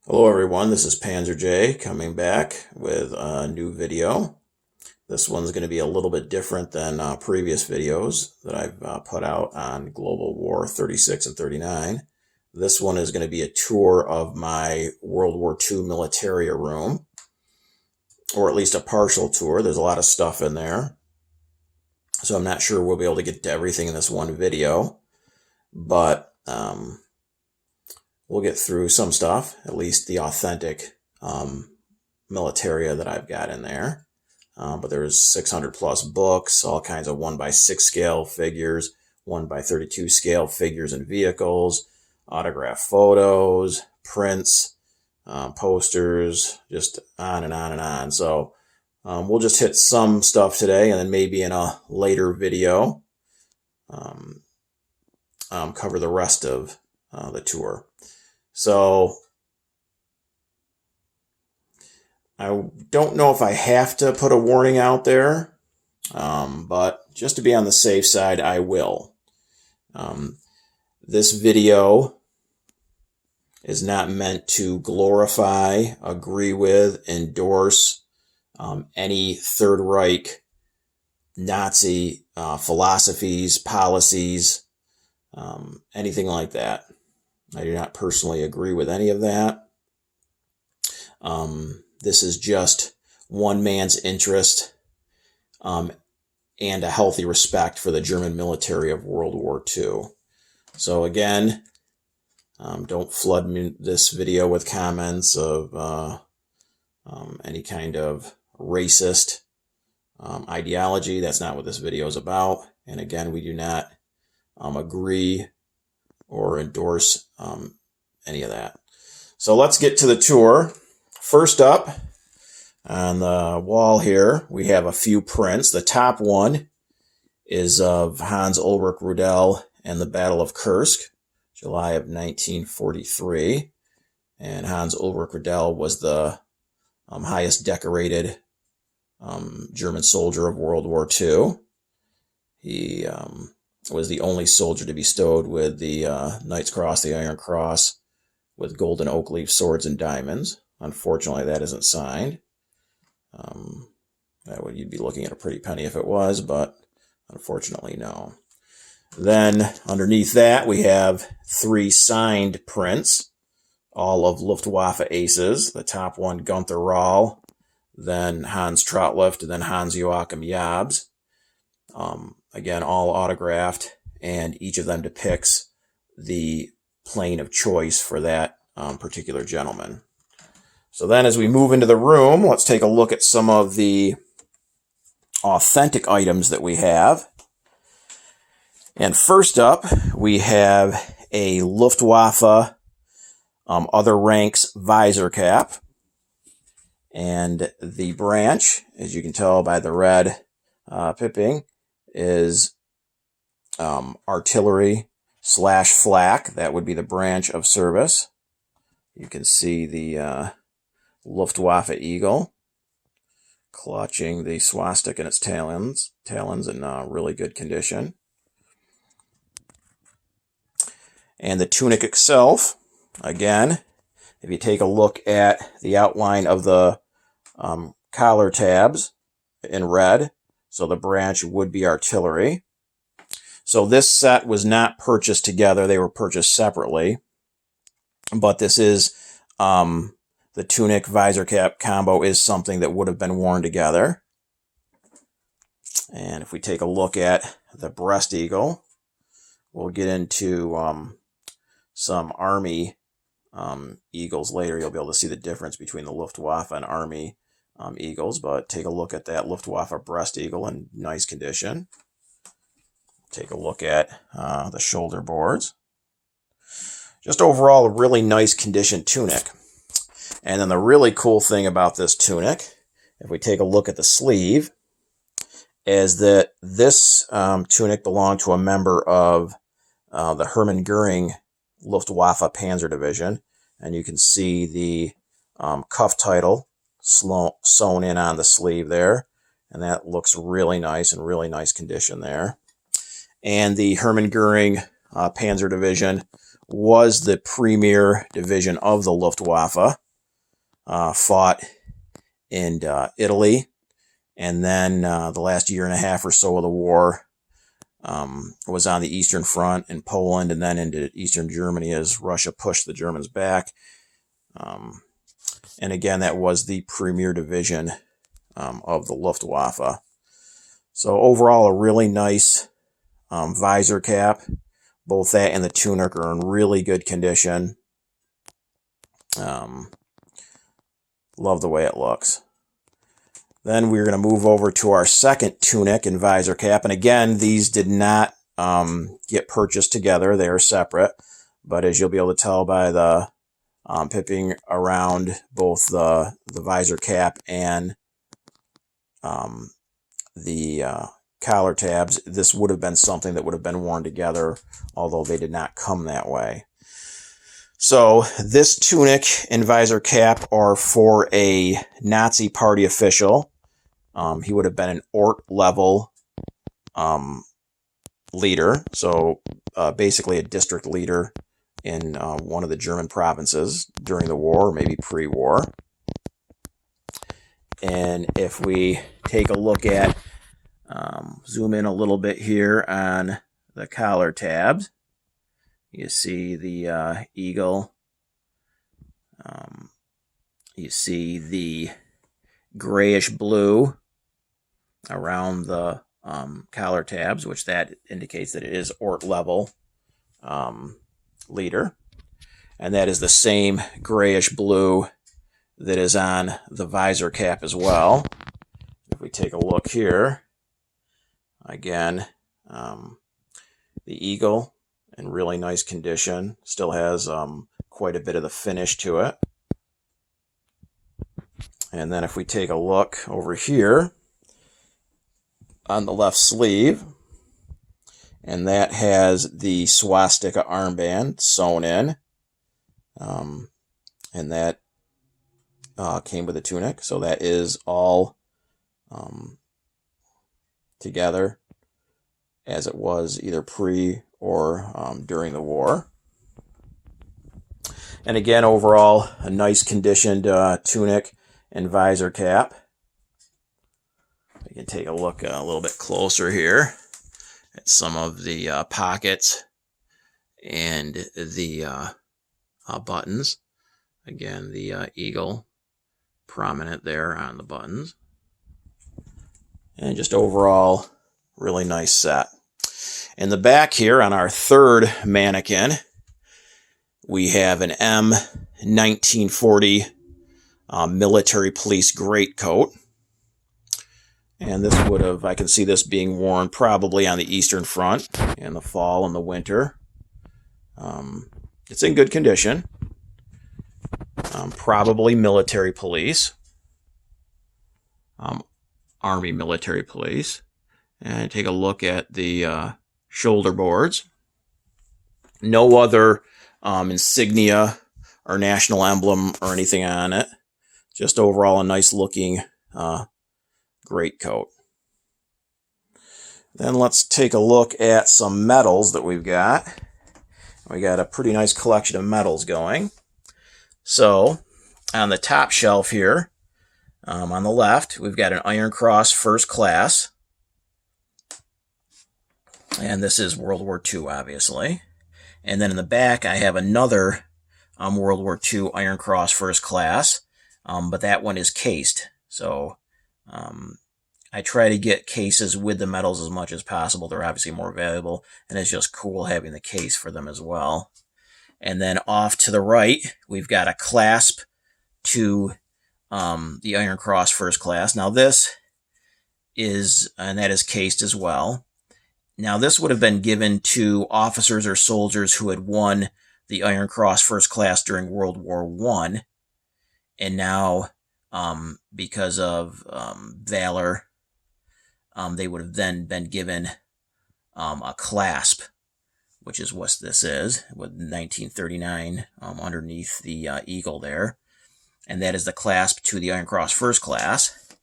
Hello everyone, this is Panzer J coming back with a new video. This one's going to be a little bit different than previous videos that I've put out on Global War 36 and 39. This one is going to be a tour of my World War II militaria room, or at least a partial tour. There's a lot of stuff in there, so I'm not sure we'll be able to get to everything in this one video, but we'll get through some stuff, at least the authentic militaria that I've got in there. But there's 600 plus books, all kinds of 1x6 scale figures, 1x32 scale figures and vehicles, autographed photos, prints, posters, just on and on and on. So we'll just hit some stuff today, and then maybe in a later video cover the rest of the tour. So I don't know if I have to put a warning out there, but just to be on the safe side, I will. This video is not meant to glorify, agree with, endorse any Third Reich Nazi philosophies, policies, anything like that. I do not personally agree with any of that. This is just one man's interest and a healthy respect for the German military of World War II. So again, don't flood me this video with comments of any kind of racist ideology. That's not what this video is about. And again, we do not agree or endorse any of that. So let's get to the tour. First up, on the wall here, we have a few prints. The top one is of Hans-Ulrich Rudel and the Battle of Kursk, July of 1943. And Hans-Ulrich Rudel was the highest decorated German soldier of World War II. He was the only soldier to be bestowed with the Knight's Cross, the Iron Cross, with golden oak leaf swords and diamonds. Unfortunately, that isn't signed. You'd be looking at a pretty penny if it was, but unfortunately, no. Then underneath that, we have 3 signed prints, all of Luftwaffe aces. The top one, Gunther Rahl, then Hans Trottlift, and then Hans-Joachim Jabs. Again, all autographed, and each of them depicts the plane of choice for that particular gentleman. So then as we move into the room, let's take a look at some of the authentic items that we have. And first up, we have a Luftwaffe Other Ranks Visor Cap. And the branch, as you can tell by the red pipping, is artillery / flak. That would be the branch of service. You can see the Luftwaffe eagle clutching the swastika in its talons in really good condition. And the tunic itself, again, if you take a look at the outline of the collar tabs in red, so the branch would be artillery. So this set was not purchased together. They were purchased separately. But this is the tunic visor cap combo is something that would have been worn together. And if we take a look at the breast eagle, we'll get into some Army eagles later. You'll be able to see the difference between the Luftwaffe and Army eagles, but take a look at that Luftwaffe breast eagle in nice condition. Take a look at the shoulder boards. Just overall, a really nice condition tunic. And then the really cool thing about this tunic, if we take a look at the sleeve, is that this tunic belonged to a member of the Hermann Göring Luftwaffe Panzer Division. And you can see the cuff title sewn in on the sleeve there, and that looks really nice and really nice condition there. And the Hermann Göring Panzer Division was the premier division of the Luftwaffe, fought in Italy, and then the last year and a half or so of the war was on the Eastern Front in Poland and then into Eastern Germany as Russia pushed the Germans back. And again, that was the premier division of the Luftwaffe. So overall, a really nice visor cap. Both that and the Tunic are in really good condition. Love the way it looks. Then we're going to move over to our second Tunic and visor cap. And again, these did not get purchased together. They are separate. But as you'll be able to tell by the pipping around both the visor cap and the collar tabs, this would have been something that would have been worn together, although they did not come that way. So this Tunic and visor cap are for a Nazi party official. He would have been an Ort level leader, so basically a district leader in one of the German provinces during the war, or maybe pre-war. And if we take a look at, zoom in a little bit here on the collar tabs, you see the eagle. You see the grayish blue around the collar tabs, which that indicates that it is Ort level leader. And that is the same grayish blue that is on the visor cap as well. If we take a look here, again, the eagle in really nice condition, still has quite a bit of the finish to it. And then if we take a look over here on the left sleeve, and that has the swastika armband sewn in, and that came with the Tunic, so that is all together as it was either pre or during the war. And again, overall, a nice conditioned Tunic and visor cap. We can take a look a little bit closer here at some of the pockets and the buttons. Again, the eagle prominent there on the buttons. And just overall, really nice set. In the back here on our third mannequin, we have an M1940 military police greatcoat. And this would have, I can see this being worn probably on the Eastern Front in the fall and the winter. It's in good condition. Probably military police. Army military police. And take a look at the shoulder boards. No other insignia or national emblem or anything on it. Just overall a nice looking greatcoat. Then let's take a look at some medals that we've got. We got a pretty nice collection of medals going. So on the top shelf here, on the left, we've got an Iron Cross First Class. And this is World War II, obviously. And then in the back, I have another World War II Iron Cross First Class, but that one is cased. So I try to get cases with the medals as much as possible. They're obviously more valuable, and it's just cool having the case for them as well. And then off to the right, we've got a clasp to the Iron Cross First Class. Now this is, and that is cased as well. Now this would have been given to officers or soldiers who had won the Iron Cross First Class during World War I. And now, because of valor, they would have then been given a clasp, which is what this is, with 1939 underneath the eagle there. And that is the clasp to the Iron Cross First Class.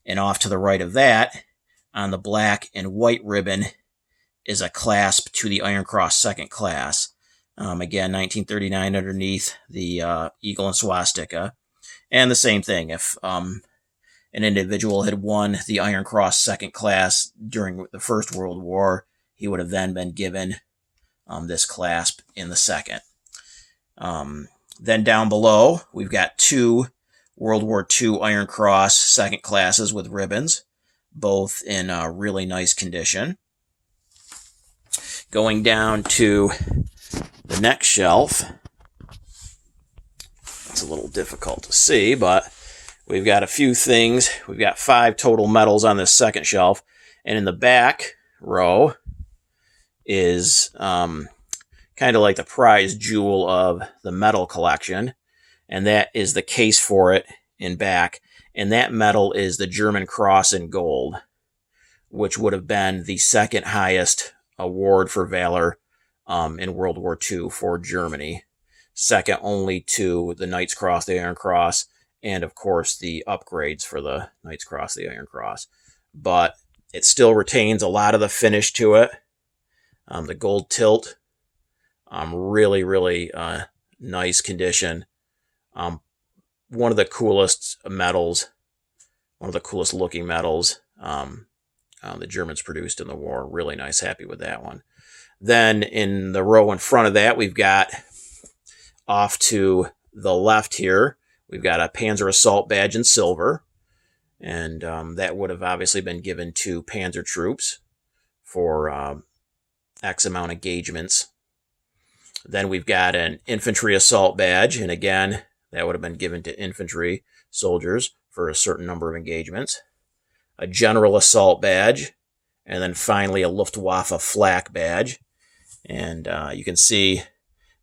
And off to the right of that, on the black and white ribbon, is a clasp to the Iron Cross Second Class. Again, 1939 underneath the eagle and swastika. And the same thing, if an individual had won the Iron Cross second class during the First World War, he would have then been given this clasp in the second. Then down below, we've got 2 World War II Iron Cross second classes with ribbons, both in really nice condition. Going down to the next shelf, it's a little difficult to see, but we've got a few things. We've got 5 total medals on this second shelf, and in the back row is kind of like the prize jewel of the medal collection, and that is the case for it in back. And that medal is the German Cross in gold, which would have been the second highest award for valor in World War II for Germany, second only to the Knight's Cross, the Iron Cross, and of course the upgrades for the Knight's Cross, the Iron Cross. But it still retains a lot of the finish to it. The gold tilt, really, really nice condition. One of the coolest medals, one of the coolest looking medals the Germans produced in the war. Really nice, happy with that one. Then in the row in front of that, we've got off to the left here, we've got a Panzer Assault Badge in silver. And that would have obviously been given to Panzer troops for X amount of engagements. Then we've got an Infantry Assault Badge, and again, that would have been given to infantry soldiers for a certain number of engagements. A General Assault Badge, and then finally a Luftwaffe Flak Badge. And you can see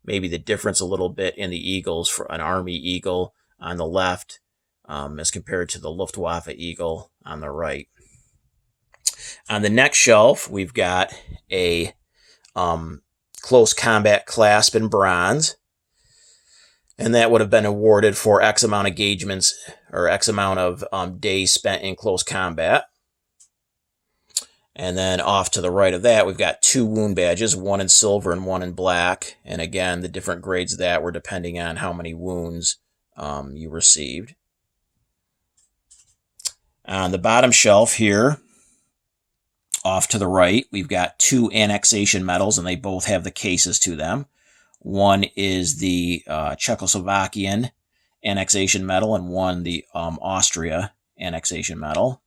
maybe the difference a little bit in the eagles for an Army Eagle on the left as compared to the Luftwaffe Eagle on the right. On the next shelf, we've got a Close Combat Clasp in bronze, and that would have been awarded for X amount of engagements or X amount of days spent in close combat. And then off to the right of that, we've got 2 wound badges, one in silver and one in black. And again, the different grades of that were depending on how many wounds you received. On the bottom shelf here, off to the right, we've got 2 Annexation Medals, and they both have the cases to them. One is the Czechoslovakian Annexation Medal, and one the Austria Annexation Medal.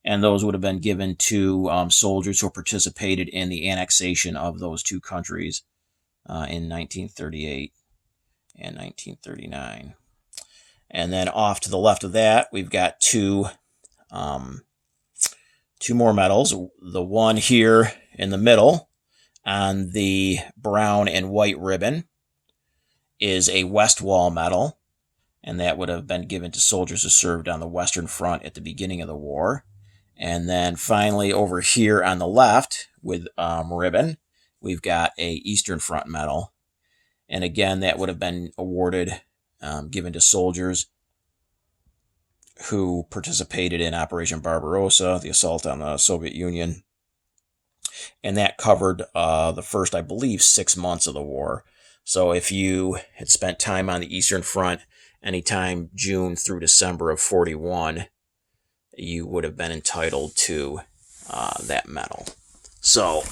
And those would have been given to soldiers who participated in the annexation of those 2 countries in 1938 and 1939. And then off to the left of that, we've got 2 more medals. The one here in the middle on the brown and white ribbon is a Westwall Medal, and that would have been given to soldiers who served on the Western Front at the beginning of the war. And then finally over here on the left with ribbon, we've got a Eastern Front Medal. And again, that would have been awarded, given to soldiers who participated in Operation Barbarossa, the assault on the Soviet Union. And that covered the first, I believe, 6 months of the war. So if you had spent time on the Eastern Front anytime June through December of 41, you would have been entitled to that medal. So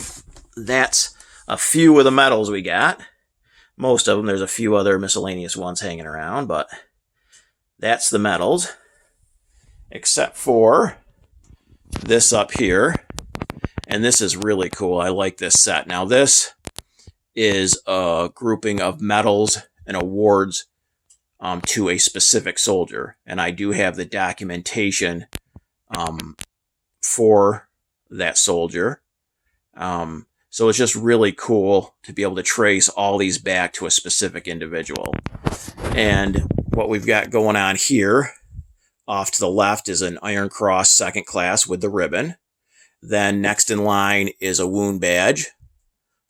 that's a few of the medals we got. Most of them. There's a few other miscellaneous ones hanging around, but that's the medals. Except for this up here. And this is really cool. I like this set. Now this is a grouping of medals and awards to a specific soldier. And I do have the documentation for that soldier. So it's just really cool to be able to trace all these back to a specific individual. And what we've got going on here, off to the left, is an Iron Cross second class with the ribbon. Then next in line is a wound badge,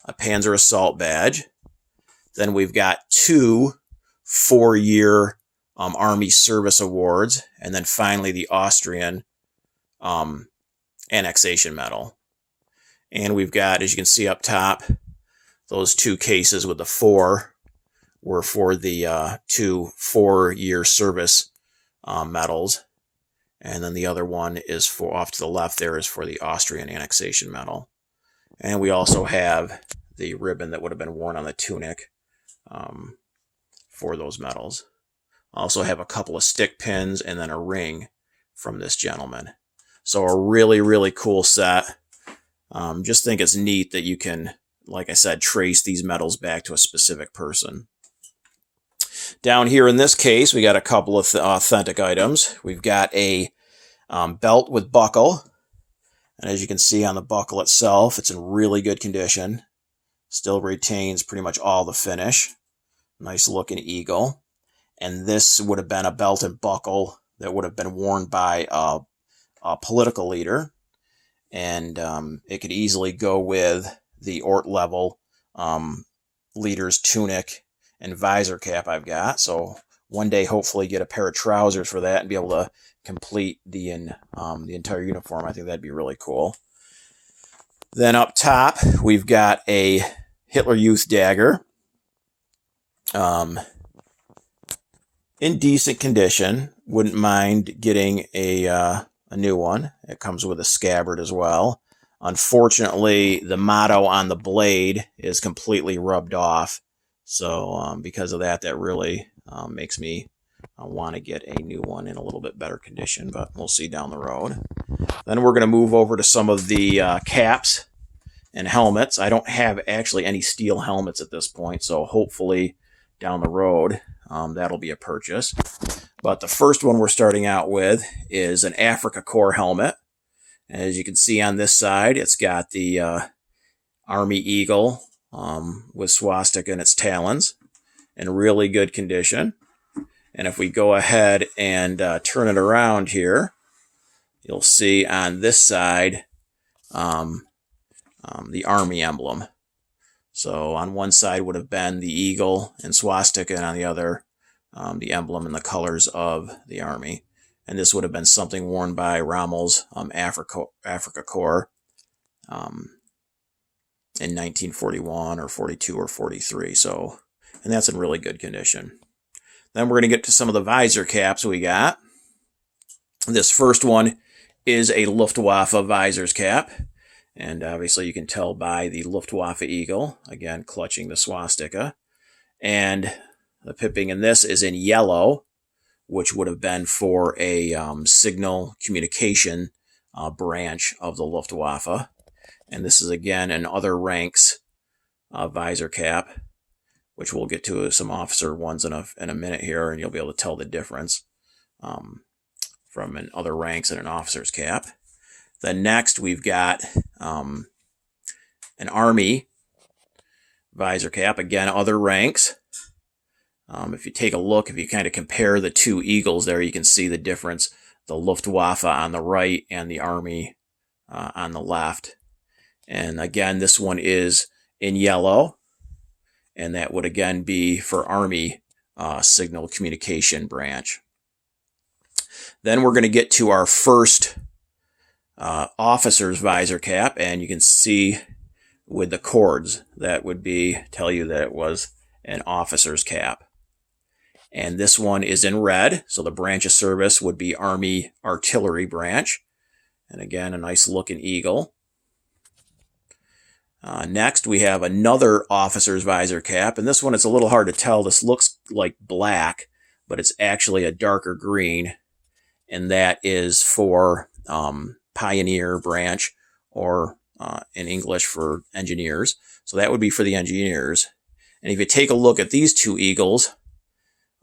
a Panzer Assault Badge. Then we've got 2 4-year Army Service Awards. And then finally the Austrian Annexation Medal. And we've got, as you can see up top, those two cases with the 4 were for the 2 4-year service medals. And then the other one is for, off to the left there, is for the Austrian Annexation Medal. And we also have the ribbon that would have been worn on the Tunic for those medals. Also have a couple of stick pins and then a ring from this gentleman. So a really, really cool set. Just think it's neat that you can, like I said, trace these medals back to a specific person. Down here in this case, we got a couple of authentic items. We've got a belt with buckle. And as you can see on the buckle itself, it's in really good condition. Still retains pretty much all the finish. Nice looking eagle. And this would have been a belt and buckle that would have been worn by a political leader. And it could easily go with the Ort level leader's tunic and visor cap I've got. So one day, hopefully, get a pair of trousers for that and be able to complete the entire uniform. I think that'd be really cool. Then up top, we've got a Hitler Youth dagger. In decent condition. Wouldn't mind getting a new one. It comes with a scabbard as well. Unfortunately, the motto on the blade is completely rubbed off. So because of that, that really makes me want to get a new one in a little bit better condition, but we'll see down the road. Then we're going to move over to some of the caps and helmets. I don't have actually any steel helmets at this point, so hopefully down the road that'll be a purchase. But the first one we're starting out with is an Africa Corps helmet. As you can see on this side, it's got the Army Eagle with swastika in its talons in really good condition. And if we go ahead and turn it around here, you'll see on this side the Army emblem. So on one side would have been the eagle and swastika, and on the other, the emblem and the colors of the Army. And this would have been something worn by Rommel's Africa Corps in 1941 or 42 or 43. So, and that's in really good condition. Then we're going to get to some of the visor caps we got. This first one is a Luftwaffe Visors Cap. And obviously you can tell by the Luftwaffe Eagle, again, clutching the swastika. And the pipping in this is in yellow, which would have been for a signal communication branch of the Luftwaffe. And this is, again, an other ranks visor cap, which we'll get to some officer ones in a minute here, and you'll be able to tell the difference from an other ranks and an officer's cap. Then next we've got an Army visor cap, again, other ranks. If you take a look, if you kind of compare the two eagles there, you can see the difference. The Luftwaffe on the right and the Army on the left. And again, this one is in yellow. And that would again be for Army signal communication branch. Then we're going to get to our first officer's visor cap. And you can see with the cords, that would tell you that it was an officer's cap. And this one is in red, so the branch of service would be Army Artillery Branch. And again, a nice looking eagle. Next, we have another officer's visor cap, and this one it's a little hard to tell. This looks like black, but it's actually a darker green, and that is for Pioneer Branch, or in English for engineers. So that would be for the engineers. And if you take a look at these two eagles,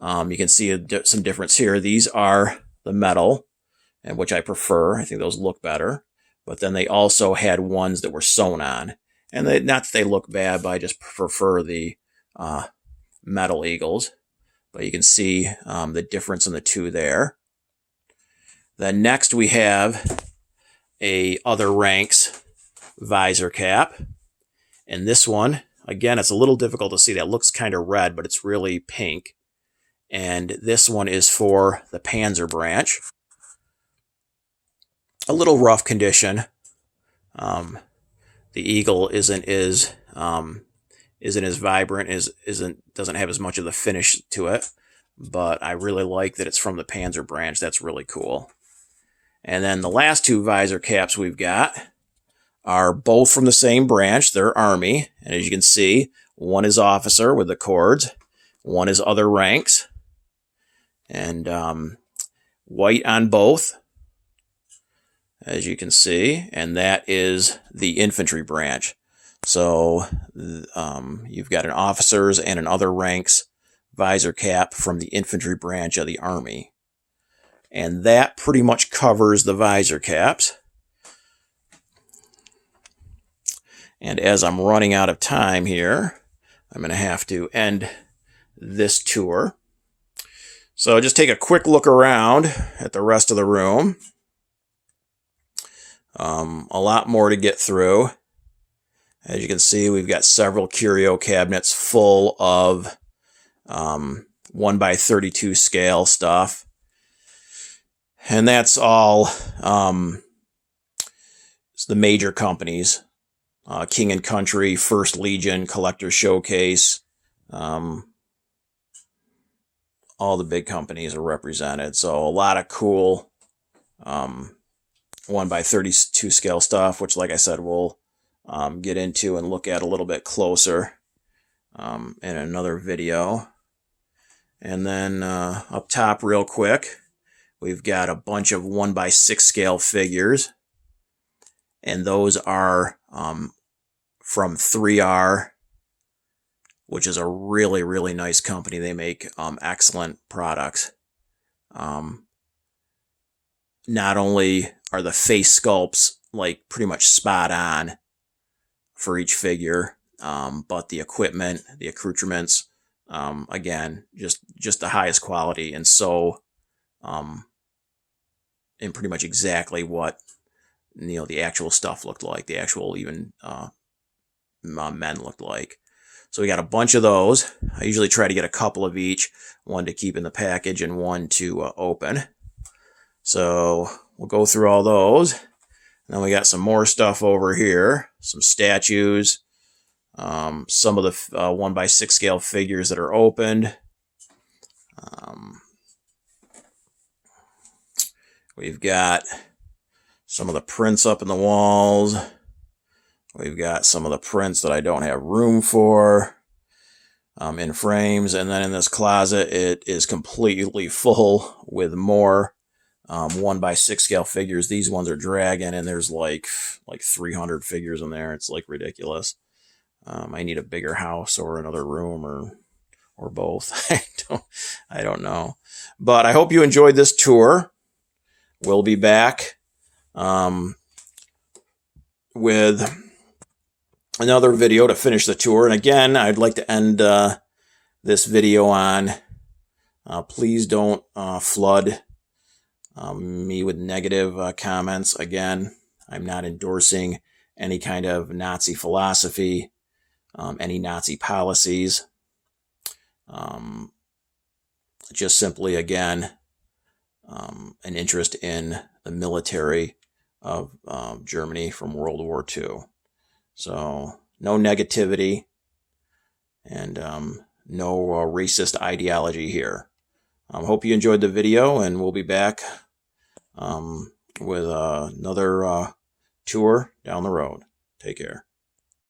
you can see some difference here. These are the metal, and which I prefer. I think those look better. But then they also had ones that were sewn on. And not that they look bad, but I just prefer the metal eagles. But you can see the difference in the two there. Then next we have a other ranks visor cap. And this one, again, it's a little difficult to see. That looks kind of red, but it's really pink. And this one is for the Panzer Branch. A little rough condition. The eagle is isn't as vibrant, doesn't have as much of the finish to it. But I really like that it's from the Panzer Branch. That's really cool. And then the last two visor caps we've got are both from the same branch. They're Army. And as you can see, one is officer with the cords. One is other ranks. And white on both, as you can see. And that is the infantry branch. So you've got an officer's and an other ranks visor cap from the infantry branch of the Army. And that pretty much covers the visor caps. And as I'm running out of time here, I'm going to have to end this tour. So just take a quick look around at the rest of the room. A lot more to get through. As you can see, we've got several curio cabinets full of 1x32 scale stuff. And that's all it's the major companies. King and Country, First Legion, Collector Showcase. All the big companies are represented. So a lot of cool 1x32 scale stuff, which, like I said, we'll get into and look at a little bit closer in another video. And then up top real quick, we've got a bunch of 1x6 scale figures. And those are from 3R, which is a really, really nice company. They make excellent products. Not only are the face sculpts like pretty much spot on for each figure, but the equipment, the accoutrements, again, just the highest quality, and so and pretty much exactly what the actual stuff looked like, the actual even men looked like. So we got a bunch of those. I usually try to get a couple of each, one to keep in the package and one to open. So we'll go through all those. And then we got some more stuff over here, some statues, some of the 1x6 scale figures that are opened. We've got some of the prints up in the walls. We've got some of the prints that I don't have room for in frames. And then in this closet, it is completely full with more 1x6 scale figures. These ones are dragging, and there's like 300 figures in there. It's like ridiculous. I need a bigger house or another room or both. I don't know. But I hope you enjoyed this tour. We'll be back with another video to finish the tour. And again, I'd like to end this video on please don't flood me with negative comments. Again, I'm not endorsing any kind of Nazi philosophy, any Nazi policies. Just simply, again, an interest in the military of Germany from World War II. So no negativity and no racist ideology here. Hope you enjoyed the video, and we'll be back with another tour down the road. Take care.